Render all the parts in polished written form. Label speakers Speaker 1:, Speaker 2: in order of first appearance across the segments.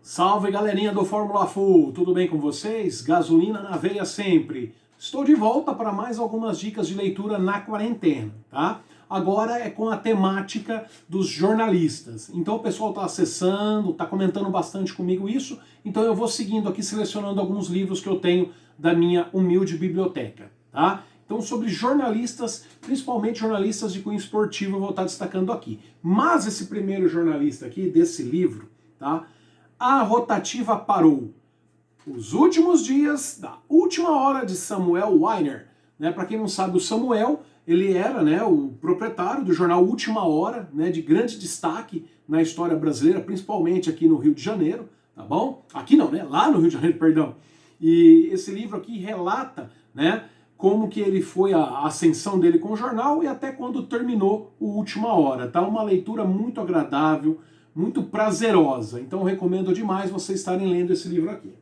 Speaker 1: Salve galerinha do Fórmula Full, tudo bem com vocês? Gasolina na veia sempre. Estou de volta para mais algumas dicas de leitura na quarentena, tá? Agora é com a temática dos jornalistas. Então o pessoal está acessando, está comentando bastante comigo isso, então eu vou seguindo aqui, selecionando alguns livros que eu tenho da minha humilde biblioteca, tá? Então sobre jornalistas, principalmente jornalistas de cunho esportivo, eu vou estar destacando aqui. Mas esse primeiro jornalista aqui, desse livro, tá? A rotativa parou. Os últimos dias da última hora de Samuel Weiner. Né? Para quem não sabe, o Samuel, ele era, né, o proprietário do jornal Última Hora, né, de grande destaque na história brasileira, principalmente aqui no Rio de Janeiro, tá bom? Aqui não, né? Lá no Rio de Janeiro, perdão. E esse livro aqui relata, né, como que ele foi a ascensão dele com o jornal e até quando terminou o Última Hora, tá? Uma leitura muito agradável, muito prazerosa. Então eu recomendo demais vocês estarem lendo esse livro aqui.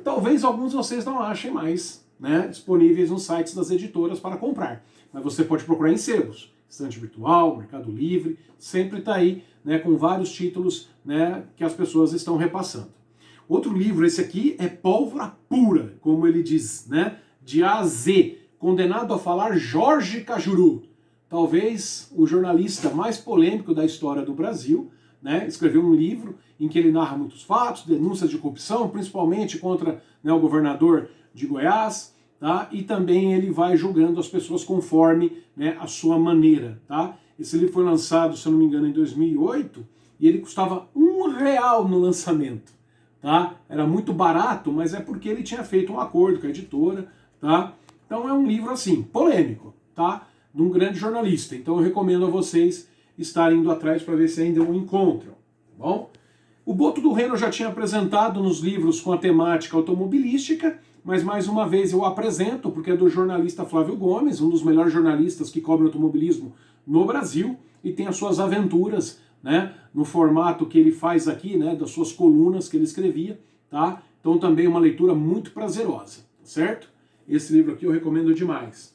Speaker 1: Talvez alguns de vocês não achem mais, né, disponíveis nos sites das editoras para comprar, mas você pode procurar em sebos, Estante Virtual, Mercado Livre, sempre está aí, né, com vários títulos, né, que as pessoas estão repassando. Outro livro, esse aqui, é Pólvora Pura, como ele diz, né, de A a Z, condenado a falar Jorge Cajuru, talvez o jornalista mais polêmico da história do Brasil, né, escreveu um livro em que ele narra muitos fatos, denúncias de corrupção, principalmente contra, né, o governador de Goiás, tá? E também ele vai julgando as pessoas conforme, né, a sua maneira. Tá? Esse livro foi lançado, se eu não me engano, em 2008 e ele custava R$1 no lançamento. Tá? Era muito barato, mas é porque ele tinha feito um acordo com a editora. Tá? Então é um livro assim, polêmico, tá? De um grande jornalista. Então eu recomendo a vocês estarem indo atrás para ver se ainda o encontram, tá bom? O Boto do Reno eu já tinha apresentado nos livros com a temática automobilística, mas mais uma vez eu apresento, porque é do jornalista Flávio Gomes, um dos melhores jornalistas que cobre automobilismo no Brasil, e tem as suas aventuras, né, no formato que ele faz aqui, né, das suas colunas que ele escrevia, tá? Então também uma leitura muito prazerosa, tá certo? Esse livro aqui eu recomendo demais.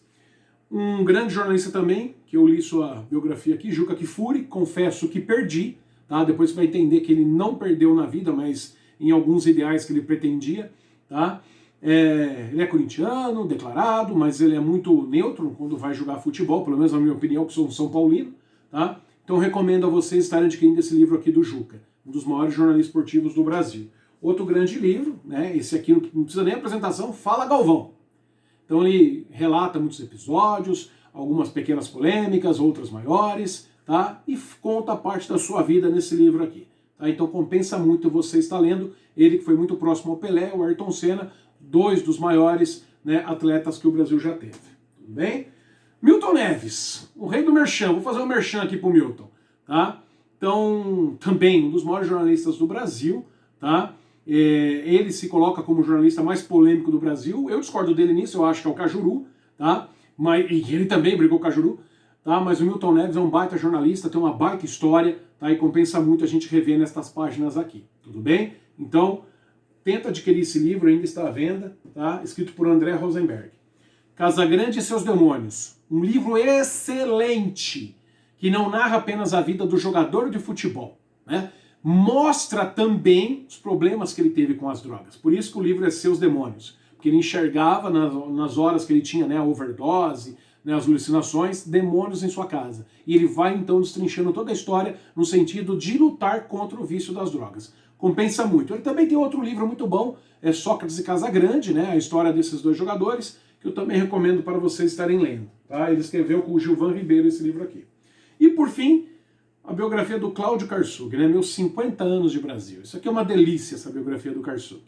Speaker 1: Um grande jornalista também, que eu li sua biografia aqui, Juca Kfouri, confesso que perdi, tá? Depois você vai entender que ele não perdeu na vida, mas em alguns ideais que ele pretendia, tá? Ele é corintiano, declarado, mas ele é muito neutro quando vai jogar futebol, pelo menos na minha opinião, que sou um São Paulino, tá? Então recomendo a vocês estarem adquirindo esse livro aqui do Juca, um dos maiores jornalistas esportivos do Brasil. Outro grande livro, né? Esse aqui não precisa nem apresentação, Fala Galvão. Então ele relata muitos episódios, algumas pequenas polêmicas, outras maiores, tá? E conta parte da sua vida nesse livro aqui. Tá? Então compensa muito você estar lendo. Ele que foi muito próximo ao Pelé, o Ayrton Senna, dois dos maiores, né, atletas que o Brasil já teve. Tudo bem? Milton Neves, o rei do merchan. Vou fazer um merchan aqui pro Milton. Tá? Então, também um dos maiores jornalistas do Brasil, tá? Ele se coloca como o jornalista mais polêmico do Brasil. Eu discordo dele nisso, eu acho que é o Cajuru, tá? E ele também brigou com o Cajuru, tá? Mas o Milton Neves é um baita jornalista, tem uma baita história, tá? E compensa muito a gente rever nestas páginas aqui, tudo bem? Então, tenta adquirir esse livro, ainda está à venda, tá? Escrito por André Rosenberg. Casagrande e seus demônios, um livro excelente, que não narra apenas a vida do jogador de futebol, né? Mostra também os problemas que ele teve com as drogas. Por isso que o livro é Seus Demônios. Porque ele enxergava nas horas que ele tinha, né, a overdose, né, as alucinações, demônios em sua casa. E ele vai então destrinchando toda a história no sentido de lutar contra o vício das drogas. Compensa muito. Ele também tem outro livro muito bom, é Sócrates e Casagrande, né, a história desses dois jogadores, que eu também recomendo para vocês estarem lendo. Tá? Ele escreveu com o Gilvan Ribeiro esse livro aqui. E por fim, a biografia do Cláudio Karsug, né? Meus 50 anos de Brasil. Isso aqui é uma delícia, essa biografia do Karsug,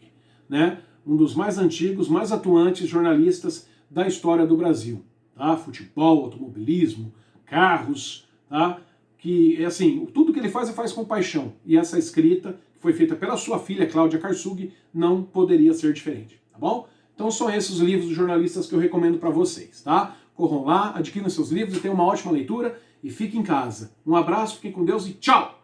Speaker 1: né? Um dos mais antigos, mais atuantes jornalistas da história do Brasil. Tá? Futebol, automobilismo, carros, tá? Que, assim, tudo que ele faz com paixão. E essa escrita, que foi feita pela sua filha, Cláudia Karsug, não poderia ser diferente, tá bom? Então são esses os livros dos jornalistas que eu recomendo para vocês, tá? Corram lá, adquiram seus livros e tenham uma ótima leitura. E fique em casa. Um abraço, fiquem com Deus e tchau!